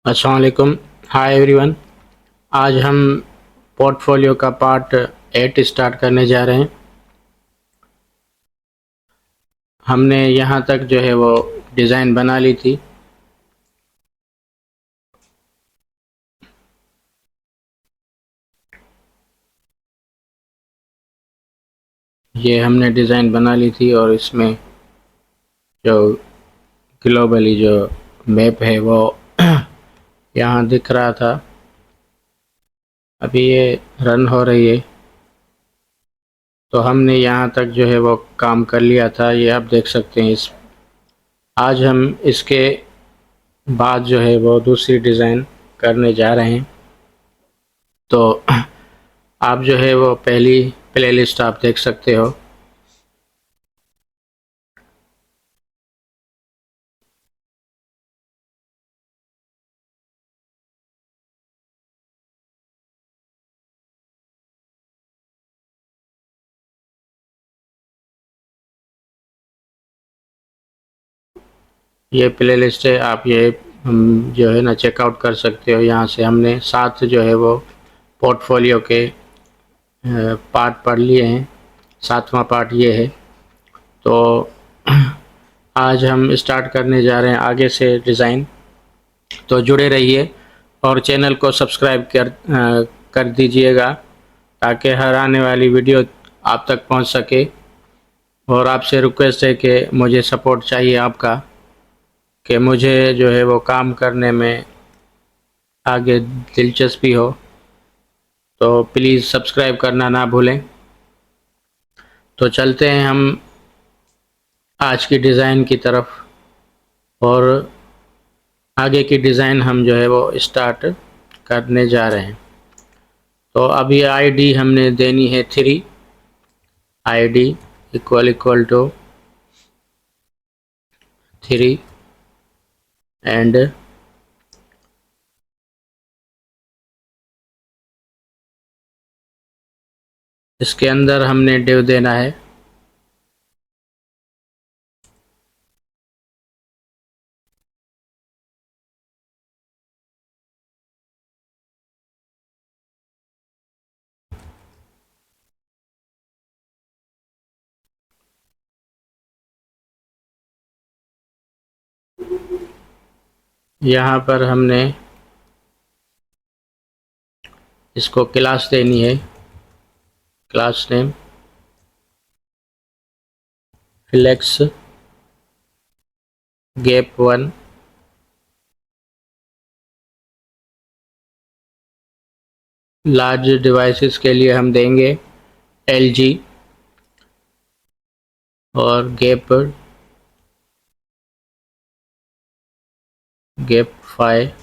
अस्सलाम वालेकुम। Hi everyone. आज हम पोर्टफोलियो का पार्ट 8 स्टार्ट करने जा रहे हैं। हमने यहाँ तक जो है वो डिज़ाइन बना ली थी। ये हमने डिज़ाइन बना ली थी और इसमें जो ग्लोबली जो मैप है वो यहाँ दिख रहा था। अभी ये रन हो रही है, तो हमने यहाँ तक जो है वो काम कर लिया था। ये आप देख सकते हैं। इस आज हम इसके बाद जो है वो दूसरी डिज़ाइन करने जा रहे हैं। तो आप जो है वो पहली प्लेलिस्ट आप देख सकते हो। ये प्लेलिस्ट है, आप ये जो है ना चेकआउट कर सकते हो। यहाँ से हमने 7 जो है वो पोर्टफोलियो के पार्ट पढ़ लिए हैं। 7वां पार्ट ये है। तो आज हम स्टार्ट करने जा रहे हैं आगे से डिज़ाइन। तो जुड़े रहिए और चैनल को सब्सक्राइब कर दीजिएगा, ताकि हर आने वाली वीडियो आप तक पहुंच सके। और आपसे रिक्वेस्ट है कि मुझे सपोर्ट चाहिए आपका, कि मुझे जो है वो काम करने में आगे दिलचस्पी हो। तो प्लीज़ सब्सक्राइब करना ना भूलें। तो चलते हैं हम आज की डिज़ाइन की तरफ, और आगे की डिज़ाइन हम जो है वो स्टार्ट करने जा रहे हैं। तो अब ये आईडी हमने देनी है 3। आईडी इक्वल टू 3 एंड इसके अंदर हमने डिव देना है। यहाँ पर हमने इसको क्लास देनी है। Class name flex gap 1। Large devices के लिए हम देंगे LG, और gap 5।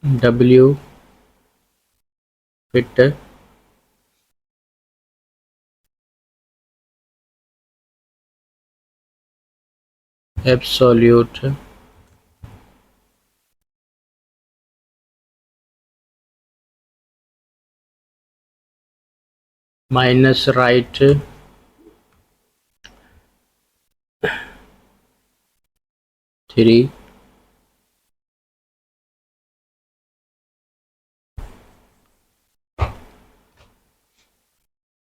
W fit absolute minus right 3।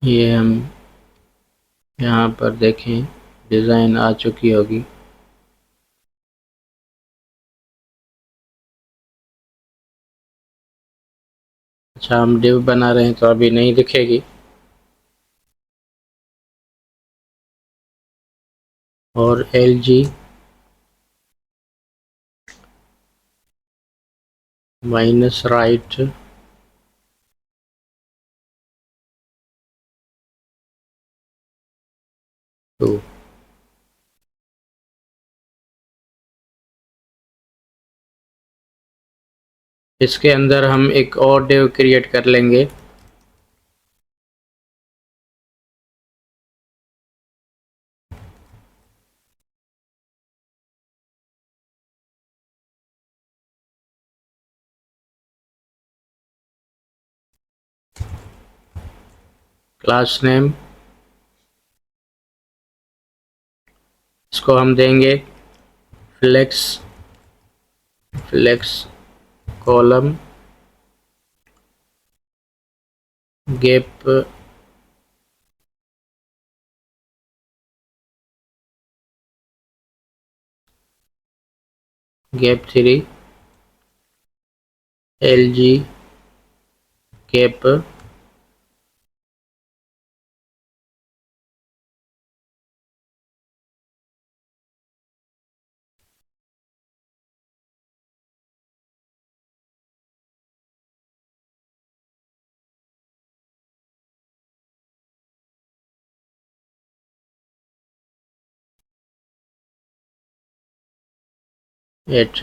ये हम यहाँ पर देखें, डिज़ाइन आ चुकी होगी। अच्छा, हम डिव बना रहे हैं तो अभी नहीं दिखेगी। और LG माइनस राइट 2। इसके अंदर हम एक और डिव क्रिएट कर लेंगे। क्लास नेम इसको हम देंगे flex column gap gap 3 LG gap eight.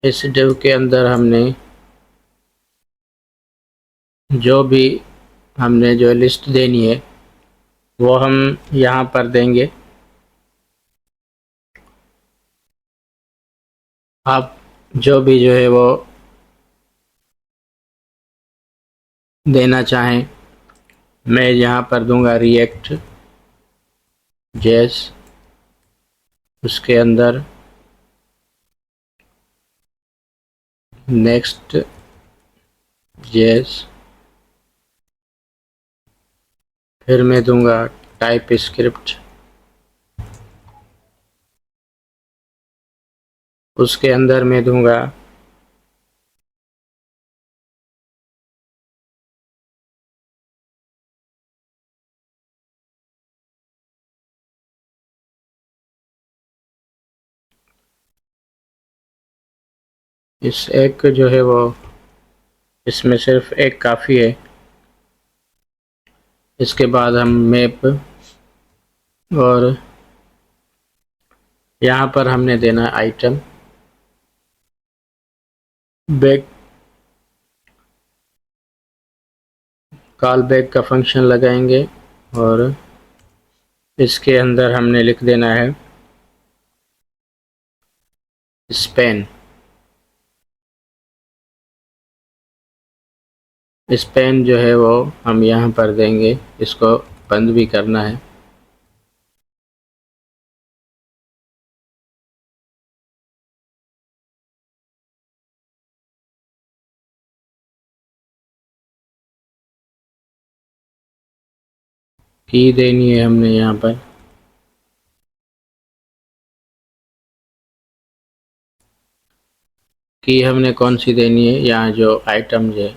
इस डिव के अंदर हमने जो लिस्ट देनी है वो हम यहाँ पर देंगे। आप जो है वो देना चाहें, मैं यहाँ पर दूंगा रिएक्ट जेएस, उसके अंदर नेक्स्ट जेएस, फिर मैं दूंगा टाइप स्क्रिप्ट, उसके अंदर मैं दूंगा इस एक जो है वो इसमें सिर्फ एक काफ़ी है। इसके बाद हम मैप और यहाँ पर हमने देना आइटम बैक कॉल बैक का फंक्शन लगाएंगे और इसके अंदर हमने लिख देना है स्पैन। स्पैन जो है वो हम यहाँ पर देंगे, इसको बंद भी करना है। की देनी है हमने यहाँ पर की हमने कौन सी देनी है, यहाँ जो आइटम है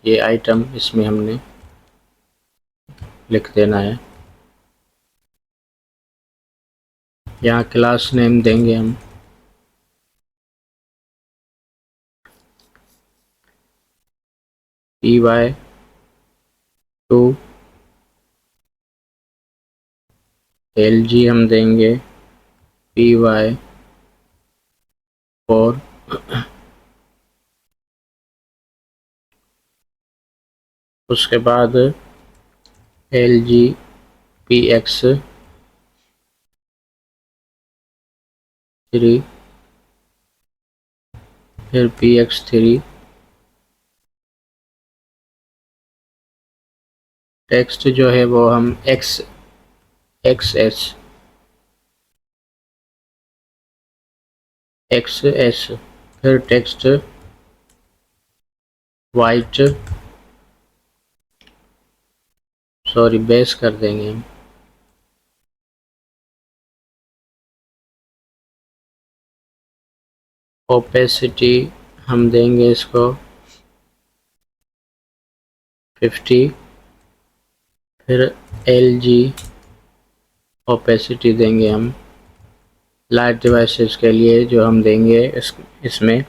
ये आइटम इसमें हमने लिख देना है। यहाँ क्लास नेम देंगे हम py2 LG हम देंगे py4 उसके बाद LG px3 फिर px3 टेक्स्ट जो है वो हम xs फिर टेक्स्ट वाइट बेस कर देंगे हम। ओपेसिटी हम देंगे इसको 50, फिर LG ओपेसिटी देंगे हम लाइट डिवाइसेस के लिए जो हम देंगे इसमें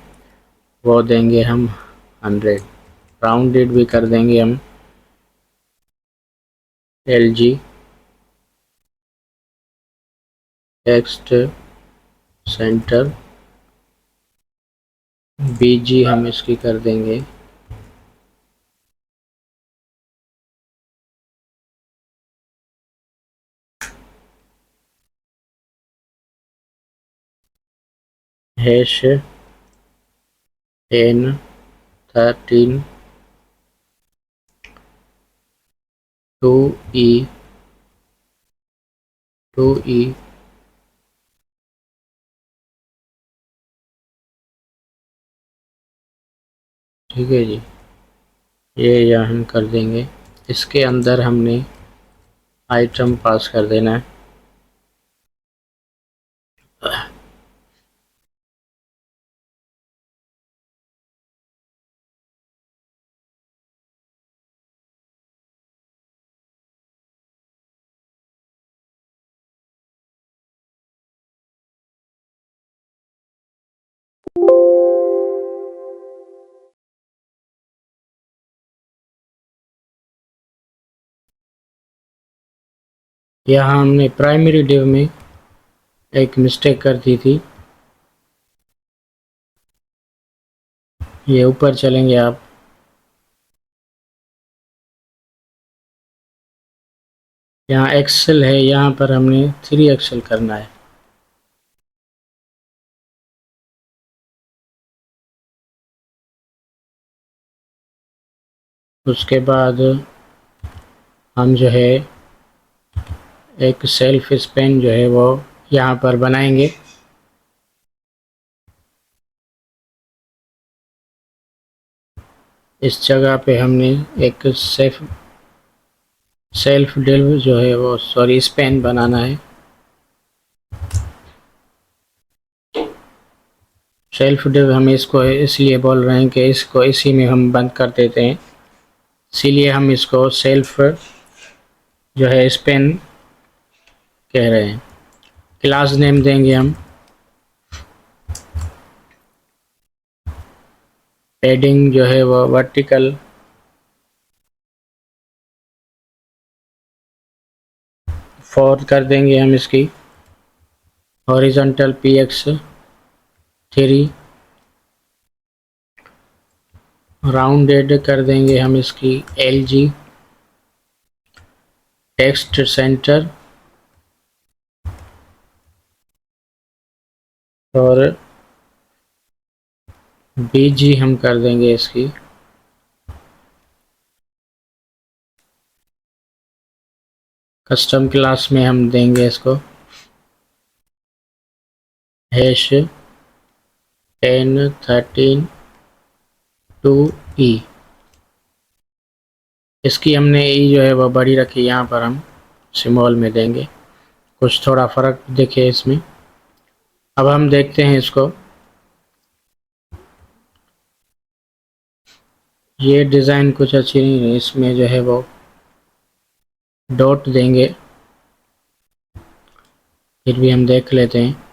वो देंगे हम 100। राउंडेड भी कर देंगे हम LG टेक्स्ट सेंटर BG हम इसकी कर देंगे #N13 2E 2E ठीक है जी, ये यहाँ हम कर देंगे। इसके अंदर हमने आइटम पास कर देना है। यहाँ हमने प्राइमरी डिव में एक मिस्टेक कर दी थी। ये ऊपर चलेंगे आप, यहाँ एक्सेल है, यहाँ पर हमने 3 एक्सेल करना है। उसके बाद हम जो है एक सेल्फ स्पेन जो है वो यहाँ पर बनाएंगे। इस जगह पे हमने एक सेल्फ डिव जो है वो स्पेन बनाना है। सेल्फ डिव हम इसको इसलिए बोल रहे हैं कि इसको इसी में हम बंद कर देते हैं, इसीलिए हम इसको सेल्फ जो है स्पेन कह रहे हैं। क्लास नेम देंगे हम पैडिंग जो है वो वर्टिकल 4 कर देंगे हम इसकी। हॉरिजॉन्टल px 3, राउंडेड कर देंगे हम इसकी lg। टेक्स्ट सेंटर और bg हम कर देंगे इसकी। कस्टम क्लास में हम देंगे इसको हैश 10 13 2e। इसकी हमने ई जो है वह बड़ी रखी, यहाँ पर हम स्मॉल में देंगे, कुछ थोड़ा फ़र्क दिखे इसमें। अब हम देखते हैं इसको, ये डिज़ाइन कुछ अच्छी नहीं है, इसमें जो है वो डॉट देंगे, फिर भी हम देख लेते हैं।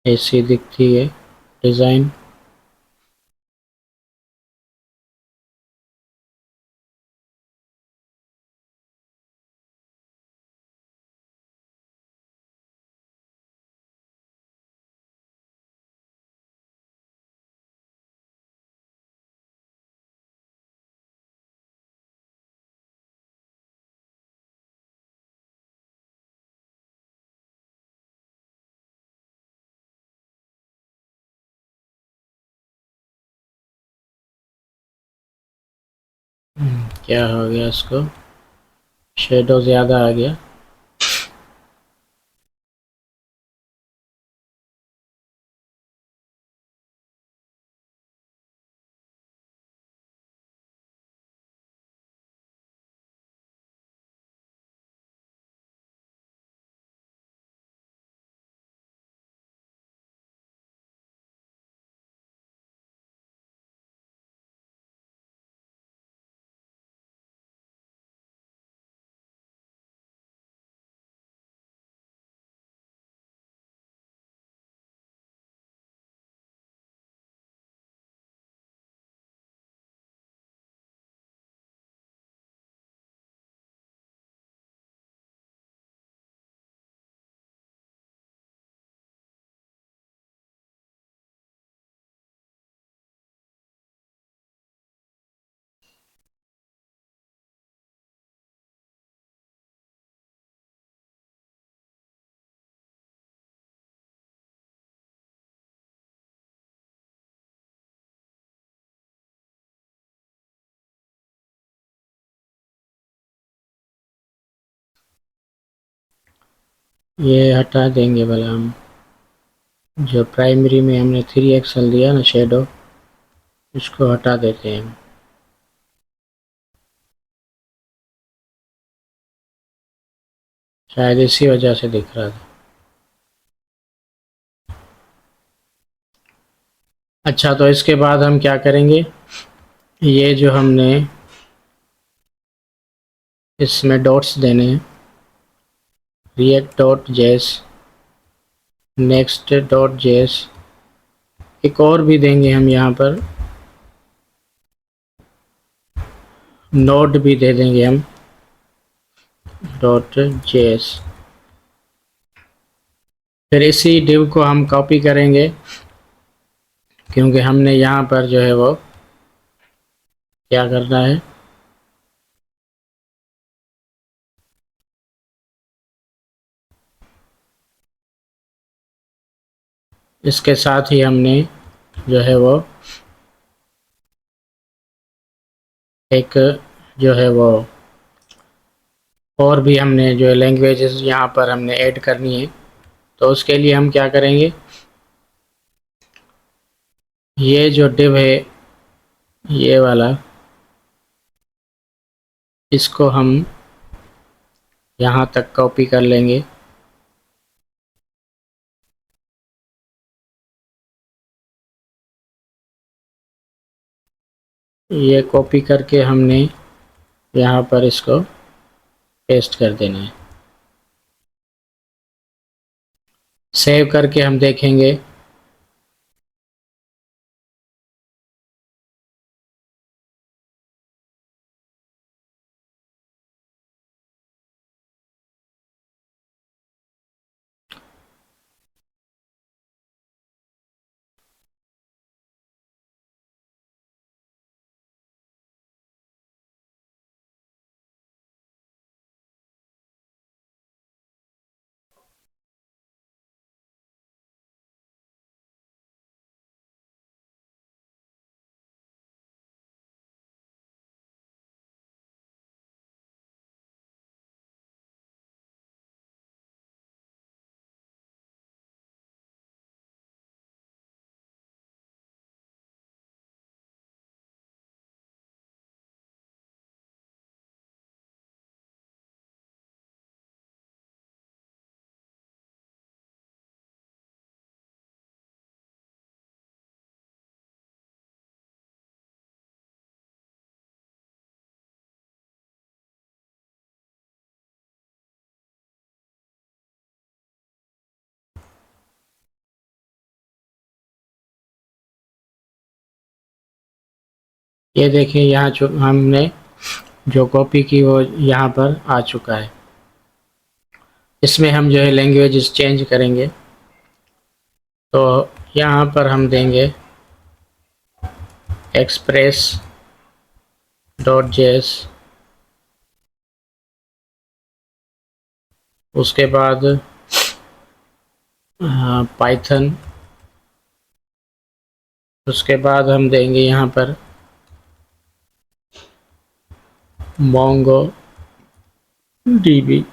ऐसी दिखती है डिज़ाइन। क्या हो गया इसको, शेडो ज़्यादा आ गया। ये हटा देंगे भला हम। जो प्राइमरी में हमने 3 एक्सल दिया ना शेडो, इसको हटा देते हैं। शायद इसी वजह से दिख रहा था। अच्छा, तो इसके बाद हम क्या करेंगे, ये जो हमने इसमें डॉट्स देने हैं, रिएक्ट डॉट जेस, नेक्स्ट डॉट जेस, एक और भी देंगे हम यहाँ पर, नोड भी दे देंगे हम, डॉट जेस। फिर इसी डिव को हम कॉपी करेंगे, क्योंकि हमने यहाँ पर जो है वो क्या करना है, इसके साथ ही हमने जो है वो एक जो है वो और भी हमने जो लैंग्वेजेस यहाँ पर हमने ऐड करनी है। तो उसके लिए हम क्या करेंगे, ये जो डिव है ये वाला, इसको हम यहाँ तक कॉपी कर लेंगे। ये कॉपी करके हमने यहाँ पर इसको पेस्ट कर देना है। सेव करके हम देखेंगे। ये देखिए, यहाँ जो हमने जो कॉपी की वो यहाँ पर आ चुका है। इसमें हम जो है लैंग्वेज चेंज करेंगे। तो यहाँ पर हम देंगे एक्सप्रेस डॉट जेएस, उसके बाद पाइथन, उसके बाद हम देंगे यहाँ पर मोंगो डीबी।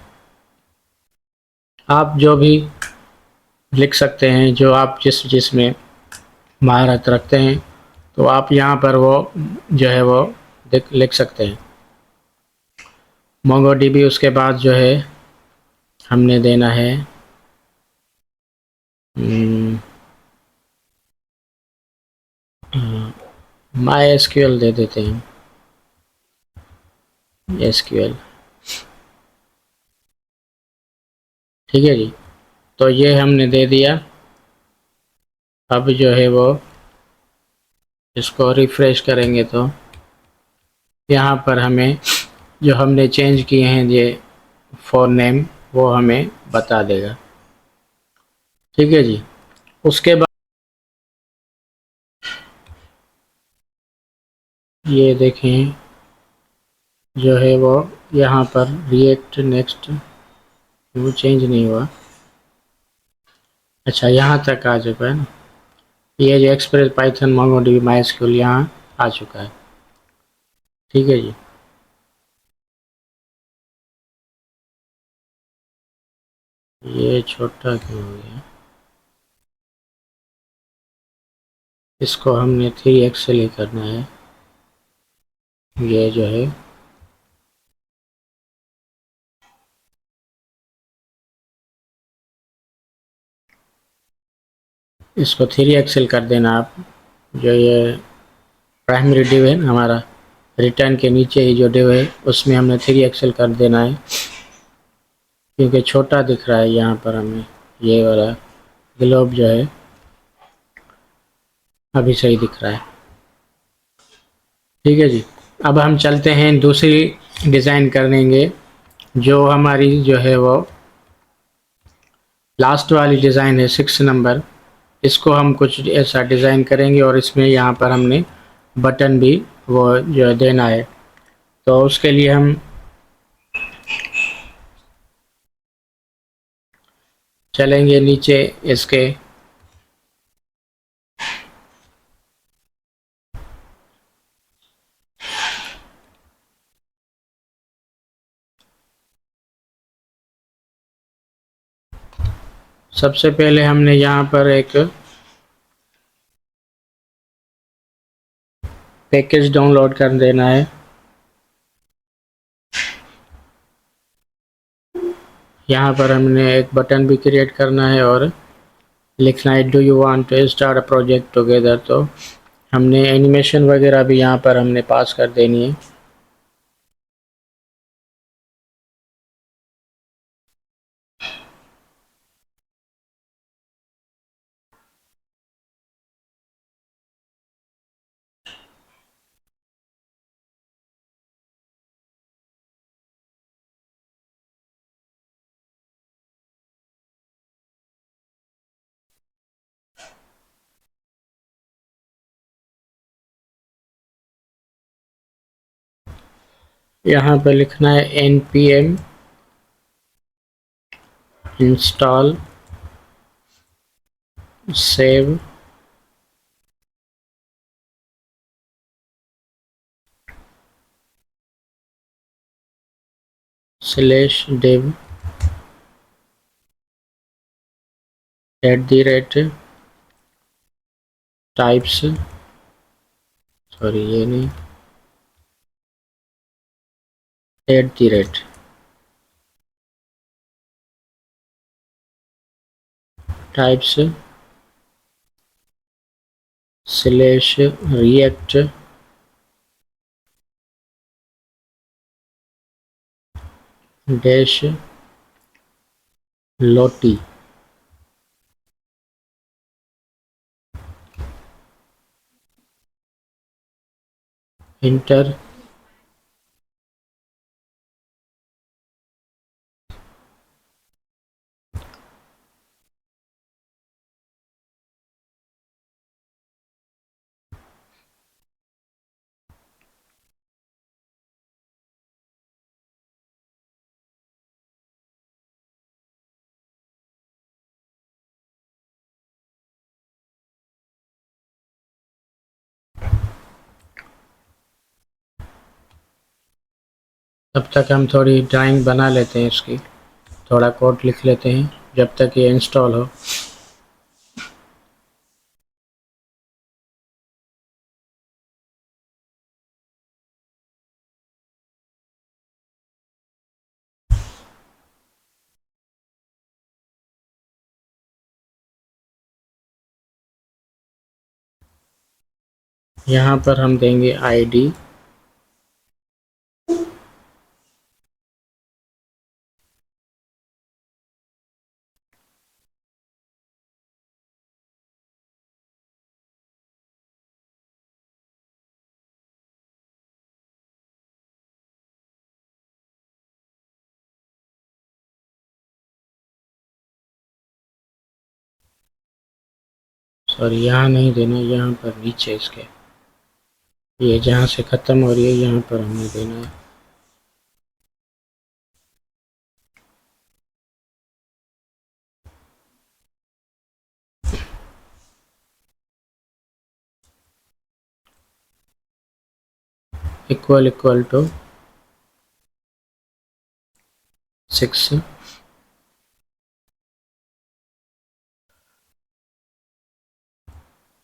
आप जो भी लिख सकते हैं, जो आप जिसमें महारत रखते हैं, तो आप यहाँ पर वो जो है वो लिख सकते हैं मोंगो डीबी। उसके बाद जो है हमने देना है माई एसक्यूएल दे देते हैं, एसक्यूएल। ठीक है जी, तो ये हमने दे दिया। अब जो है वो इसको रिफ्रेश करेंगे तो यहाँ पर हमें जो हमने चेंज किए हैं ये फॉर नेम, वो हमें बता देगा। ठीक है जी, उसके बाद ये देखें जो है वो यहाँ पर रिएक्ट नेक्स्ट, वो चेंज नहीं हुआ। अच्छा, यहाँ तक आ चुका है ना, ये जो एक्सप्रेस पाइथन मोंगोडीबी माइस्क्यूल यहाँ आ चुका है। ठीक है जी, ये छोटा क्यों हो गया? इसको हमने 3x ही करना है। ये जो है इसको 3x कर देना आप। जो ये प्राइमरी डिव है हमारा, रिटर्न के नीचे ही जो डिव है उसमें हमने 3x कर देना है, क्योंकि छोटा दिख रहा है यहाँ पर हमें। ये वाला ग्लोब जो है अभी सही दिख रहा है। ठीक है जी। अब हम चलते हैं दूसरी डिज़ाइन करेंगे, जो हमारी जो है वो लास्ट वाली डिज़ाइन है 6 नंबर। इसको हम कुछ ऐसा डिज़ाइन करेंगे और इसमें यहाँ पर हमने बटन भी वो जो है देना है। तो उसके लिए हम चलेंगे नीचे इसके। सबसे पहले हमने यहाँ पर एक पैकेज डाउनलोड कर देना है। यहाँ पर हमने एक बटन भी क्रिएट करना है और लिखना है do you want to start a project together. तो हमने एनिमेशन वगैरह भी यहाँ पर हमने पास कर देनी है। यहाँ पर लिखना है npm install save /dev @types, sorry ये नहीं, @types /react dash lottie। Inter. तब तक हम थोड़ी ड्राइंग बना लेते हैं इसकी, थोड़ा कोड लिख लेते हैं जब तक ये इंस्टॉल हो। यहाँ पर हम देंगे आईडी, सॉरी यहाँ नहीं देना, यहाँ पर नीचे इसके, ये जहाँ से ख़त्म हो रही है यहाँ पर हमें देना है। इक्वल टू 6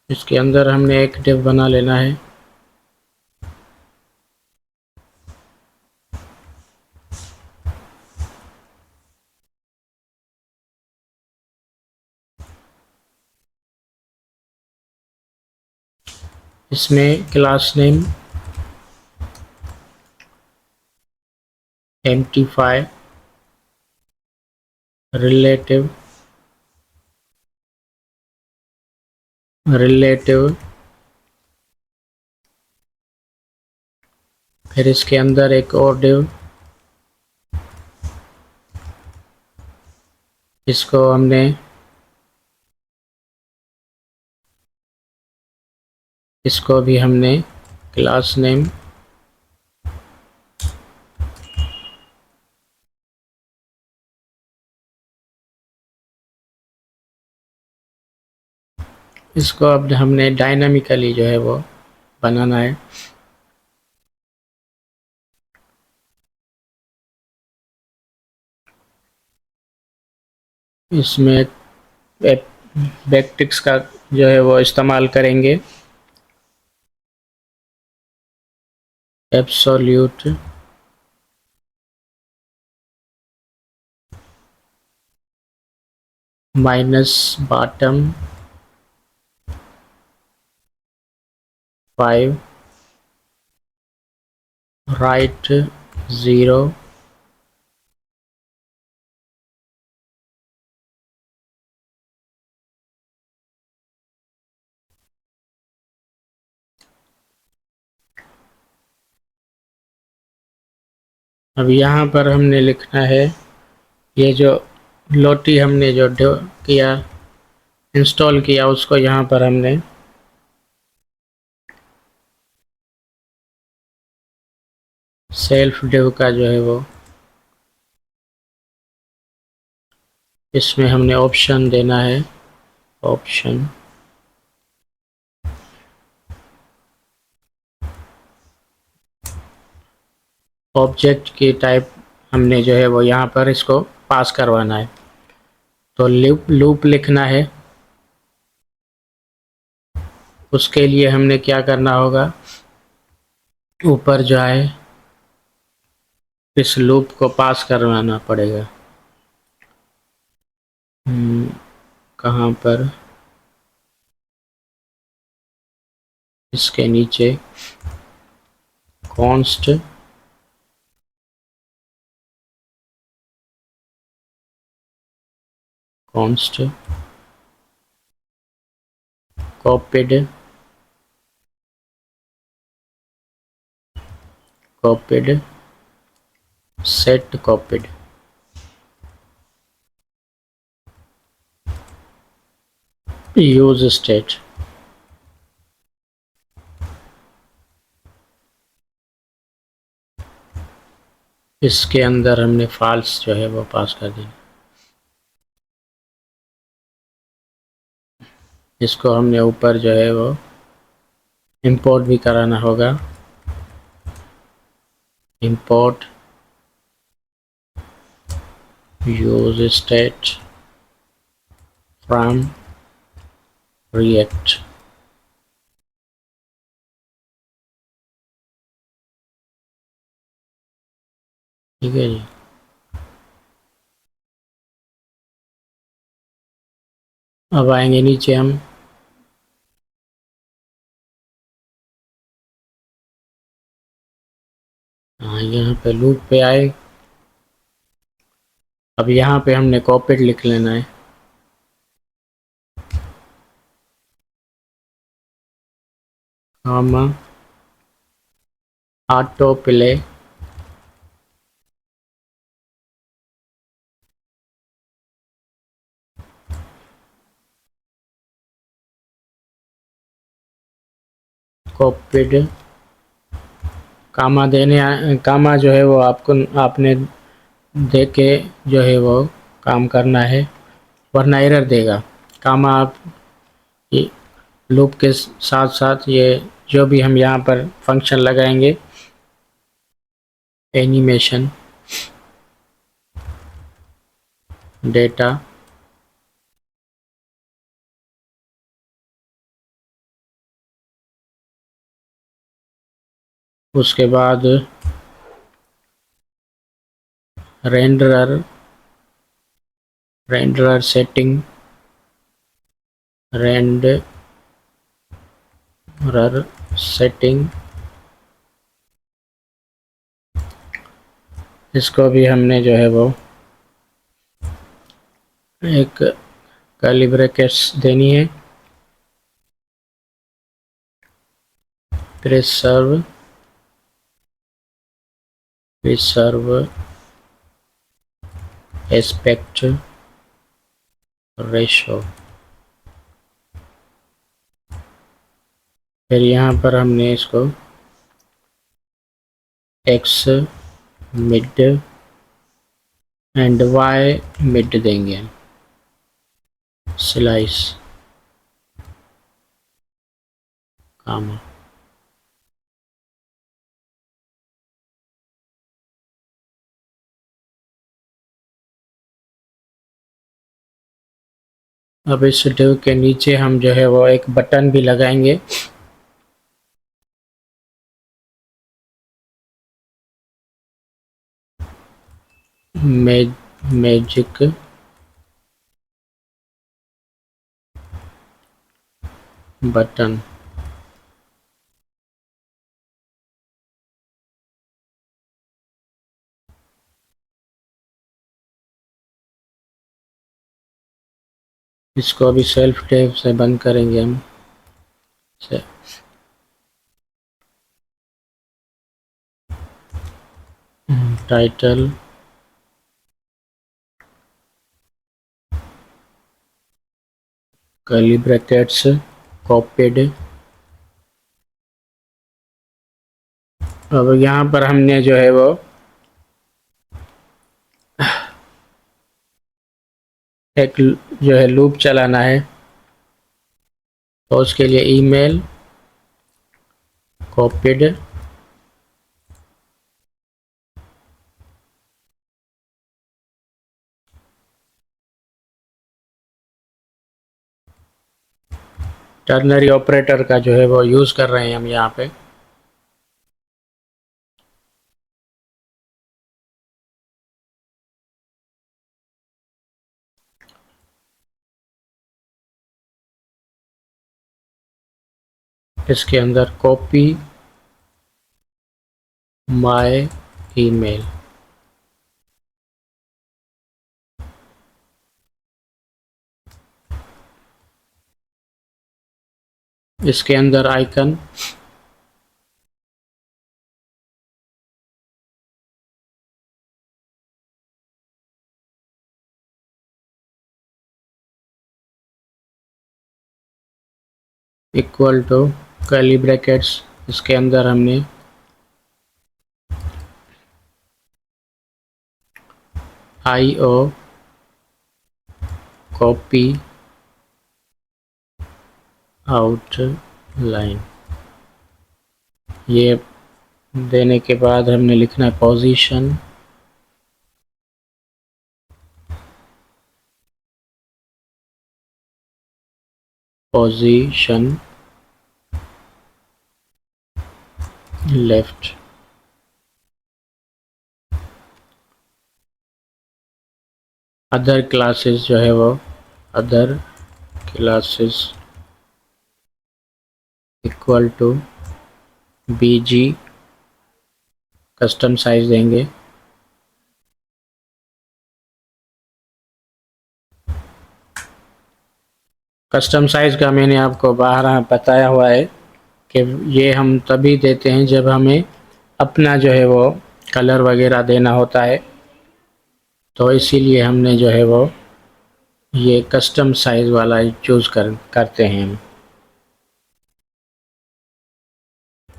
इसके अंदर हमने एक डिव बना लेना है। इसमें क्लास नेम empty5 रिलेटिव फिर इसके अंदर एक और डिव, इसको हमने इसको भी हमने क्लास नेम इसको अब हमने डायनामिकली जो है वो बनाना है। इसमें बैकटिक्स का जो है वो इस्तेमाल करेंगे। एब्सोल्यूट माइनस बॉटम 5 राइट 0 अब यहाँ पर हमने लिखना है, ये जो लोटी हमने जो किया इंस्टॉल किया उसको यहाँ पर हमने सेल्फ डिव का जो है वो इसमें हमने ऑप्शन देना है। ऑप्शन ऑब्जेक्ट की टाइप हमने जो है वो यहाँ पर इसको पास करवाना है। तो लूप लिखना है। उसके लिए हमने क्या करना होगा, ऊपर जो है इस लूप को पास करवाना पड़ेगा। कहाँ पर, इसके नीचे const copied set copied use state. इसके अंदर हमने फॉल्स जो है वो पास कर देना। इसको हमने ऊपर जो है वो इंपोर्ट भी कराना होगा। Import use state from react. ठीक है जी। अब आएंगे नीचे हम, हाँ यहाँ पे लूप पे आए। अब यहाँ पे हमने कॉपीड लिख लेना है। हम ऑटो प्ले कॉपीड कामा जो है वो आपको आपने दे के जो है वो काम करना है, वरना एरर देगा। कामा आप ये लूप के साथ साथ ये जो भी हम यहाँ पर फंक्शन लगाएंगे, एनिमेशन डेटा उसके बाद रेंडरर सेटिंग, रेंडरर सेटिंग, इसको भी हमने जो है वो एक कर्ली ब्रैकेट्स देनी है। Preserve aspect ratio. फिर यहाँ पर हमने इसको X mid and Y mid देंगे। Slice comma. अब इस डिव के नीचे हम जो है वो एक बटन भी लगाएंगे। Magic button. इसको अभी सेल्फ टेप से बंद करेंगे हम। Title curly brackets copied. अब यहाँ पर हमने जो है वो एक जो है लूप चलाना है, तो उसके लिए ईमेल कॉपीड टर्नरी ऑपरेटर का जो है वो यूज़ कर रहे हैं हम यहाँ पे। इसके अंदर कॉपी माय ईमेल, इसके अंदर icon equal to curly brackets, इसके अंदर हमने IO कॉपी आउटलाइन। ये देने के बाद हमने लिखना है पोजीशन लेफ्ट। अदर क्लासेस जो है वो other classes equal to BG custom size देंगे। कस्टम साइज का मैंने आपको बाहर बताया हुआ है कि ये हम तभी देते हैं जब हमें अपना जो है वो कलर वगैरह देना होता है, तो इसीलिए हमने जो है वो ये कस्टम साइज वाला चूज़ करते हैं हम।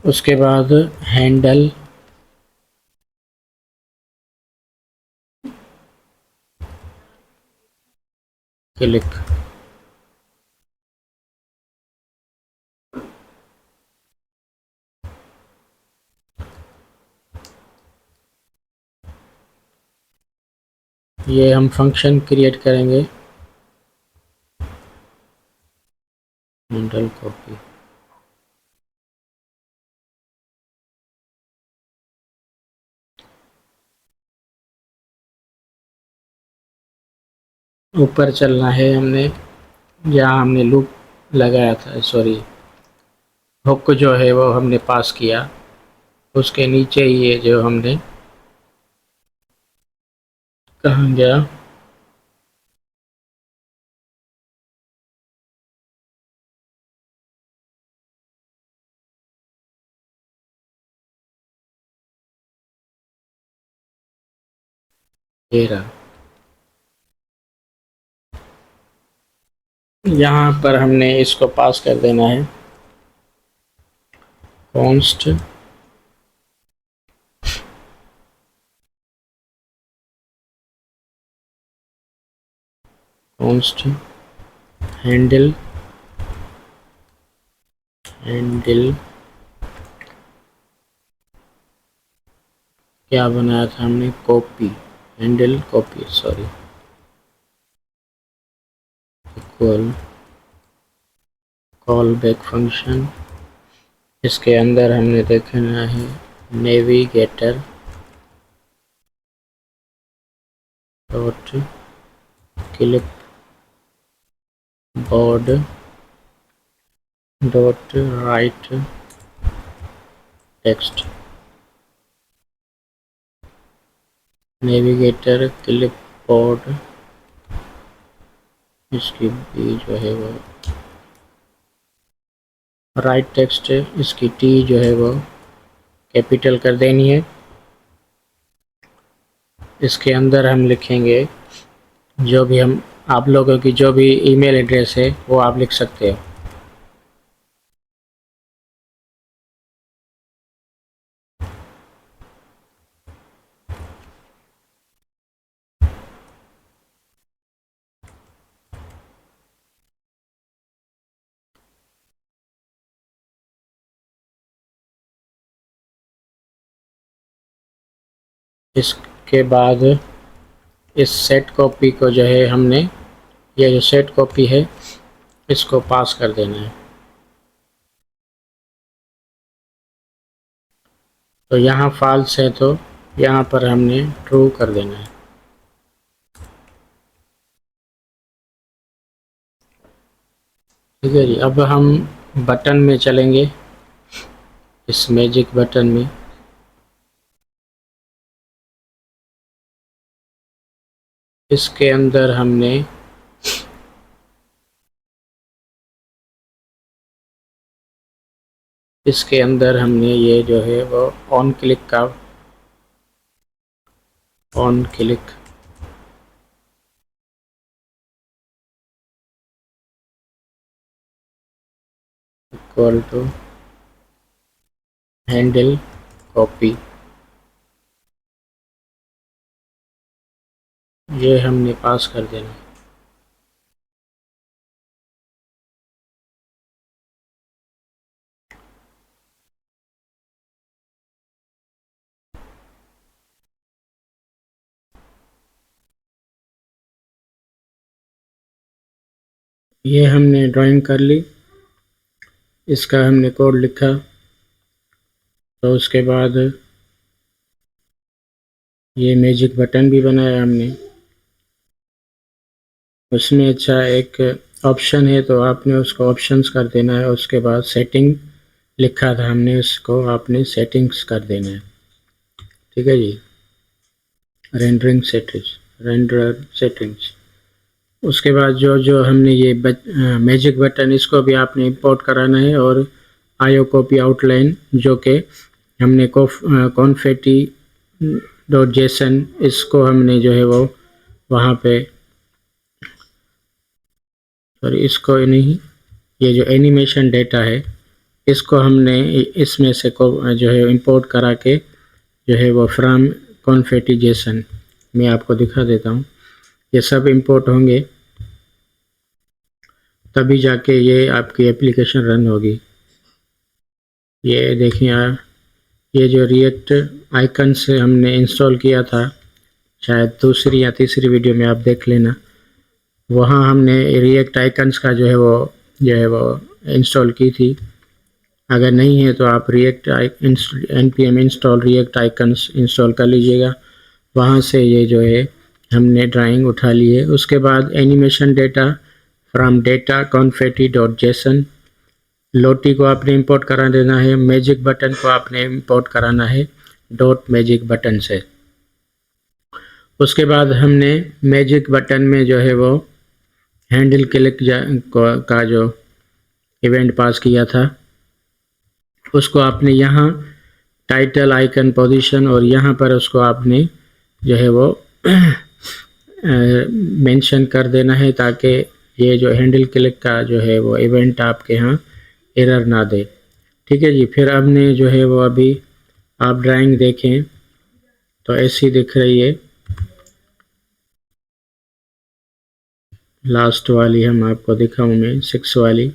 उसके बाद हैंडल क्लिक। ये हम फंक्शन क्रिएट करेंगे हैंडल कॉपी। ऊपर चलना है हमने, जहाँ हमने लूप लगाया था, सॉरी हुक जो है वो हमने पास किया, उसके नीचे ही ये जो हमने, कहाँ गया, ये रहा। यहाँ पर हमने इसको पास कर देना है, कॉन्स्ट कॉन्स्ट हैंडल क्या बनाया था हमने, copy, handle copy, sorry, equal call back function. इसके अंदर हमने देखना है navigator dot clip board dot right text. Navigator clip board, इसकी बी जो है वो राइट टेक्स्ट, इसकी टी जो है वो कैपिटल कर देनी है। इसके अंदर हम लिखेंगे जो भी हम, आप लोगों की जो भी ईमेल एड्रेस है वो आप लिख सकते हो। इसके बाद इस सेट कॉपी को जो है हमने, ये जो सेट कॉपी है इसको पास कर देना है। तो यहाँ फॉल्स है तो यहाँ पर हमने ट्रू कर देना है। ठीक है जी। अब हम बटन में चलेंगे, इस मैजिक बटन में। इसके अंदर हमने ये जो है वो on click equal to handle copy, ये हमने पास कर देना। ये हमने ड्राइंग कर ली, इसका हमने कोड लिखा। तो उसके बाद ये मैजिक बटन भी बनाया हमने। उसमें अच्छा एक ऑप्शन है तो आपने उसको ऑप्शंस कर देना है। उसके बाद सेटिंग लिखा था हमने, उसको आपने सेटिंग्स कर देना है। ठीक है जी। Render settings. उसके बाद जो जो हमने ये मैजिक बटन, इसको भी आपने इंपोर्ट कराना है। और आयो कॉपी आउटलाइन जो कि हमने कॉन्फेटी डॉट जेसन, इसको हमने जो है वो वहाँ पे, सॉरी इसको नहीं, ये जो एनिमेशन डेटा है इसको हमने इसमें से को जो है इंपोर्ट करा के जो है वो फ्रॉम कॉन्फेटी जेसन, मैं आपको दिखा देता हूँ। ये सब इंपोर्ट होंगे तभी जाके ये आपकी एप्लीकेशन रन होगी। ये देखिए ये जो रिएक्ट आइकन से हमने इंस्टॉल किया था, शायद दूसरी या तीसरी वीडियो में आप देख लेना, वहाँ हमने रिएक्ट आइकन्स का जो है वो इंस्टॉल की थी। अगर नहीं है तो आप react npm install react icons install कर लीजिएगा। वहाँ से ये जो है हमने ड्राइंग उठा ली है। उसके बाद animation data from data confetti.json, लोटी को आपने इंपोर्ट करा देना है, मैजिक बटन को आपने इंपोर्ट कराना है डॉट मैजिक बटन से। उसके बाद हमने मैजिक बटन में जो है वो हैंडल क्लिक का जो इवेंट पास किया था उसको आपने यहाँ टाइटल आइकन पोजीशन और यहाँ पर उसको आपने जो है वो मेंशन कर देना है ताकि ये जो हैंडल क्लिक का जो है वो इवेंट आपके यहाँ एरर ना दे। ठीक है जी। फिर हमने जो है वो अभी आप ड्राइंग देखें तो ऐसी दिख रही है, लास्ट वाली हम आपको दिखाऊं मैं 6 वाली,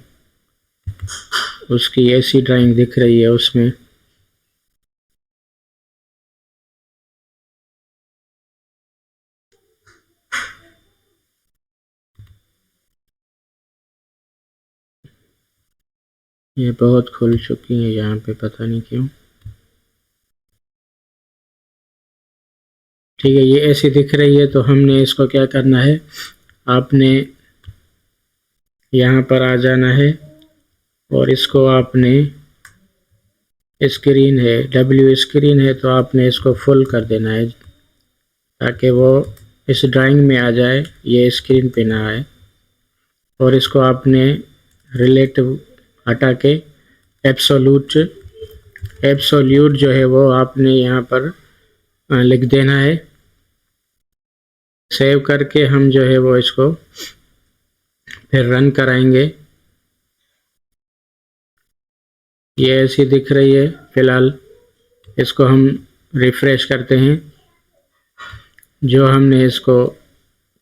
उसकी ऐसी ड्राइंग दिख रही है उसमें। ये बहुत खुल चुकी है यहाँ पे, पता नहीं क्यों। ठीक है, ये ऐसी दिख रही है। तो हमने इसको क्या करना है, आपने यहाँ पर आ जाना है और इसको आपने स्क्रीन है W स्क्रीन है तो आपने इसको फुल कर देना है ताकि वो इस ड्राइंग में आ जाए, ये स्क्रीन पे ना आए। और इसको आपने रिलेटिव हटा के एब्सोल्यूट जो है वो आपने यहाँ पर लिख देना है। सेव करके हम जो है वो इसको फिर रन कराएंगे। ये ऐसी दिख रही है फिलहाल। इसको हम रिफ्रेश करते हैं। जो हमने इसको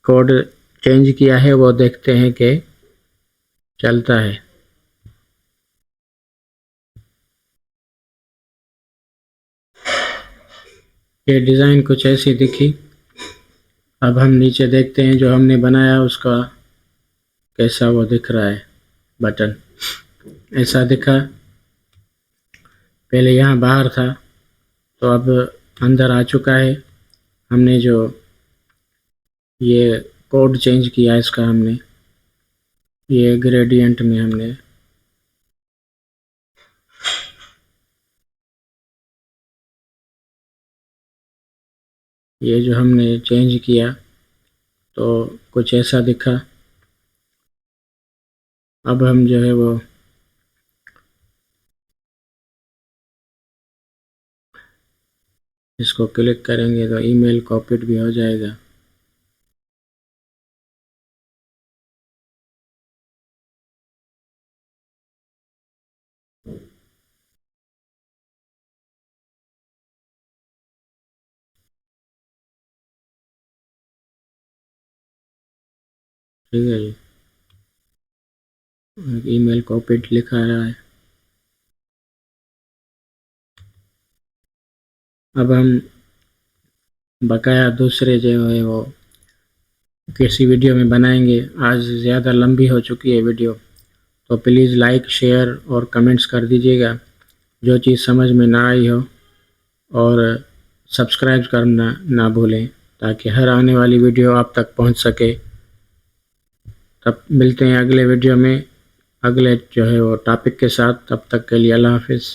कोड चेंज किया है वो देखते हैं कि चलता है। ये डिज़ाइन कुछ ऐसी दिखी। अब हम नीचे देखते हैं जो हमने बनाया उसका कैसा वो दिख रहा है। बटन ऐसा दिखा, पहले यहाँ बाहर था तो अब अंदर आ चुका है। हमने जो ये कोड चेंज किया इसका, हमने ये ग्रेडियंट में हमने ये जो हमने चेंज किया तो कुछ ऐसा दिखा। अब हम जो है वो इसको क्लिक करेंगे तो ईमेल कॉपीड भी हो जाएगा। ठीक है जी, ईमेल कॉपीड लिखा रहा है। अब हम बकाया दूसरे जो है वो किसी वीडियो में बनाएंगे। आज ज़्यादा लंबी हो चुकी है वीडियो, तो प्लीज़ लाइक शेयर और कमेंट्स कर दीजिएगा जो चीज़ समझ में ना आई हो, और सब्सक्राइब करना ना भूलें ताकि हर आने वाली वीडियो आप तक पहुंच सके। तब मिलते हैं अगले वीडियो में अगले जो है वो टॉपिक के साथ। तब तक के लिए अल्लाह हाफिज़।